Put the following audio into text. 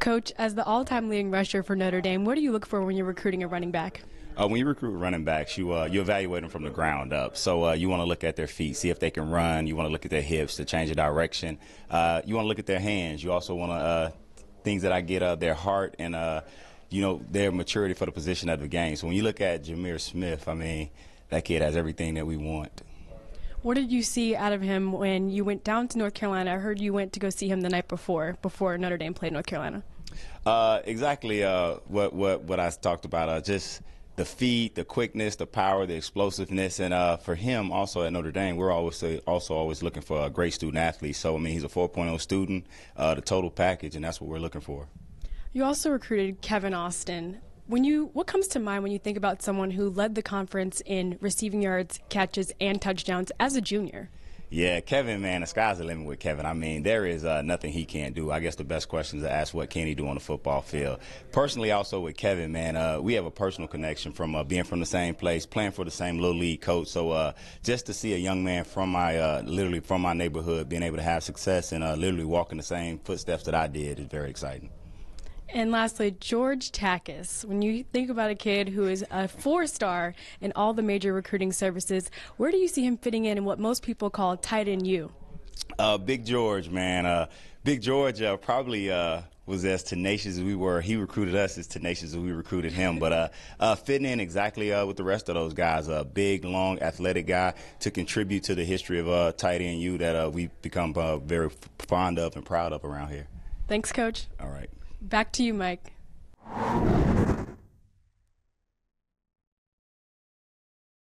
Coach, as the all-time leading rusher for Notre Dame, what do you look for when you're recruiting a running back? When you recruit running backs, you evaluate them from the ground up. So you want to look at their feet, see if they can run. You want to look at their hips to change the direction. You want to look at their hands. You also want to things that I get their heart and their maturity for the position of the game. So when you look at Jameer Smith, I mean, that kid has everything that we want. What did you see out of him when you went down to North Carolina? I heard you went to go see him the night before Notre Dame played North Carolina. Exactly what I talked about, just the feet, the quickness, the power, the explosiveness, and for him also at Notre Dame, we're always looking for a great student athlete. So I mean, he's a 4.0 student, the total package, and that's what we're looking for. You also recruited Kevin Austin. What comes to mind when you think about someone who led the conference in receiving yards, catches, and touchdowns as a junior? Yeah, Kevin, man, the sky's the limit with Kevin. I mean, there is nothing he can't do. I guess the best question is to ask, what can he do on the football field? Personally, also with Kevin, man, we have a personal connection from being from the same place, playing for the same little league coach. So just to see a young man from literally from my neighborhood being able to have success and literally walk in the same footsteps that I did is very exciting. And lastly, George Takis. When you think about a kid who is a 4-star in all the major recruiting services, where do you see him fitting in what most people call tight end U? Big George, man. Big George probably was as tenacious as we were. He recruited us as tenacious as we recruited him. But fitting in exactly with the rest of those guys. A big, long, athletic guy to contribute to the history of tight end U that we've become very fond of and proud of around here. Thanks, Coach. All right. Back to you, Mike.